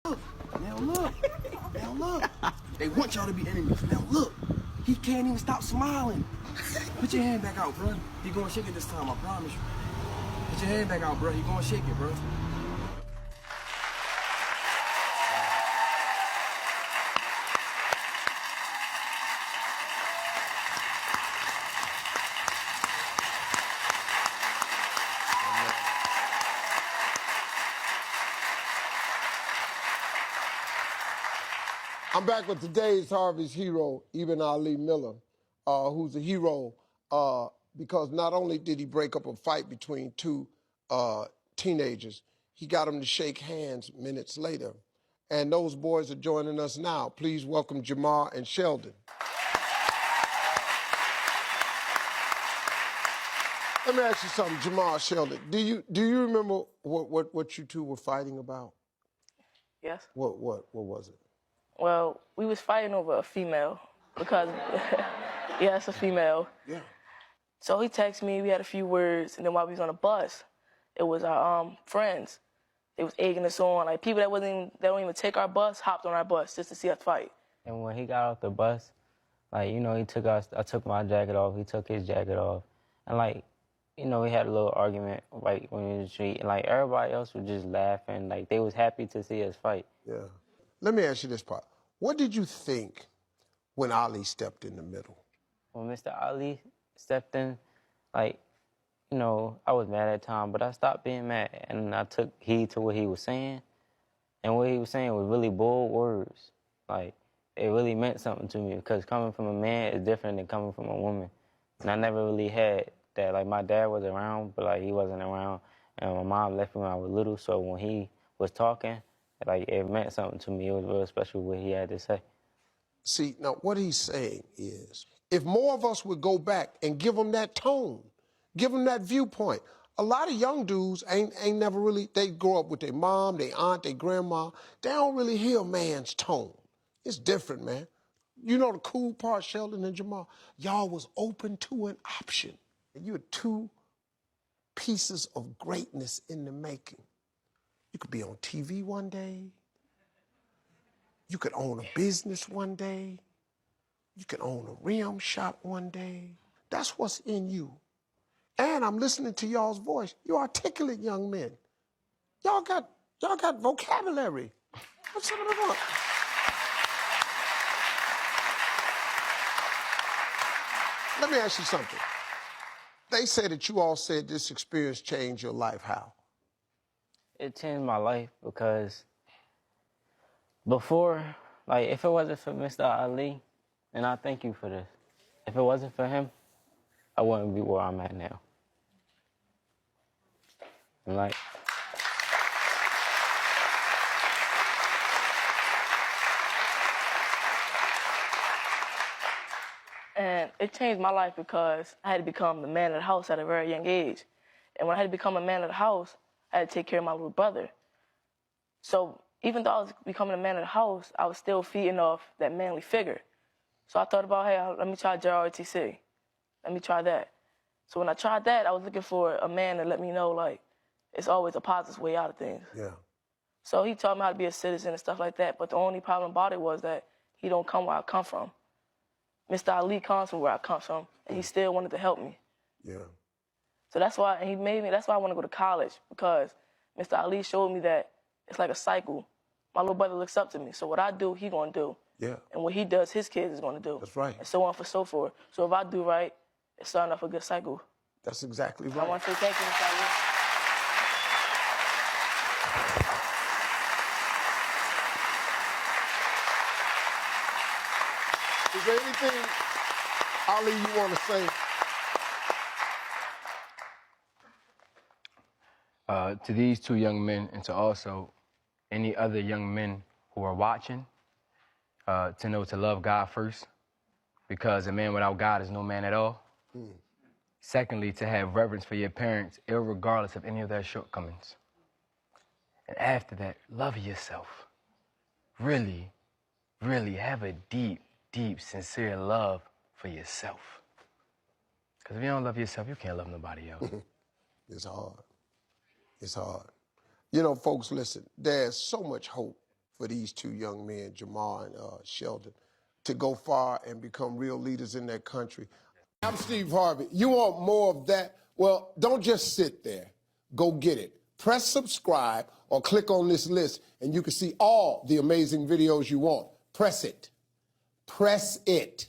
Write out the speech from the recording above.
Now look. Now look. They want y'all to be enemies. Now look. He can't even stop smiling. Put your hand back out, bro. He gonna shake it this time, I promise you. Put your hand back out, bro. He gonna shake it, bro. I'm back with today's Harvey's hero, Ibn Ali Miller, who's a hero because not only did he break up a fight between two teenagers, he got them to shake hands minutes later. And those boys are joining us now. Please welcome Jamar and Sheldon. Let me ask you something, Jamar, Sheldon. Do you remember what you two were fighting about? Yes. What was it? Well, we was fighting over a female because, yeah, it's a female. Yeah. So he texted me, we had a few words, and then while we was on the bus, it was our friends. They was egging us on. Like, people that don't even take our bus hopped on our bus just to see us fight. And when he got off the bus, like, you know, I took my jacket off, he took his jacket off. And, like, you know, we had a little argument, like, when we was in the street. And, like, everybody else was just laughing. Like, they was happy to see us fight. Yeah. Let me ask you this part. What did you think when Ali stepped in the middle? When Mr. Ali stepped in, like, you know, I was mad at the time, but I stopped being mad. And I took heed to what he was saying. And what he was saying was really bold words. Like, it really meant something to me because coming from a man is different than coming from a woman. And I never really had that. Like, my dad was around, but, like, he wasn't around. And my mom left me when I was little, so when he was talking, like, it meant something to me. It was real special what he had to say. See, now what he's saying is, if more of us would go back and give them that tone, give them that viewpoint. A lot of young dudes ain't never really, they grow up with their mom, their aunt, their grandma. They don't really hear a man's tone. It's different, man. You know the cool part, Sheldon and Jamal? Y'all was open to an option. You're two pieces of greatness in the making. You could be on TV one day. You could own a business one day. You could own a rim shop one day. That's what's in you. And I'm listening to y'all's voice. You're articulate young men. Y'all got vocabulary. What's some of the book? Let me ask you something. They say that you all said this experience changed your life. How? It changed my life because before, like, if it wasn't for Mr. Ali, and I thank you for this, if it wasn't for him, I wouldn't be where I'm at now. And, like, And it changed my life because I had to become the man of the house at a very young age. And when I had to become a man of the house, I had to take care of my little brother. So even though I was becoming a man of the house, I was still feeding off that manly figure. So I thought about, hey, let me try JROTC. Let me try that. So when I tried that, I was looking for a man to let me know, like, it's always a positive way out of things. Yeah. So he taught me how to be a citizen and stuff like that. But the only problem about it was that he don't come where I come from. Mr. Ali comes from where I come from, and he still wanted to help me. Yeah. So that's why, and he made me, that's why I want to go to college, because Mr. Ali showed me that it's like a cycle. My little brother looks up to me, so what I do, he gonna do. Yeah. And what he does, his kids is gonna do. That's right. And so on for so forth. So if I do right, it's starting off a good cycle. That's exactly right. I want to say thank you, Mr. Ali. Is there anything, Ali, you want to say? To these two young men, and to also any other young men who are watching, to know to love God first, because a man without God is no man at all. Secondly, to have reverence for your parents, irregardless of any of their shortcomings. And after that, love yourself. Really, really have a deep, deep, sincere love for yourself. Because if you don't love yourself, you can't love nobody else. It's hard. It's hard. You know, folks, listen, there's so much hope for these two young men, Jamar and Sheldon, to go far and become real leaders in their country. I'm Steve Harvey. You want more of that? Well, don't just sit there. Go get it. Press subscribe or click on this list and you can see all the amazing videos you want. Press it. Press it.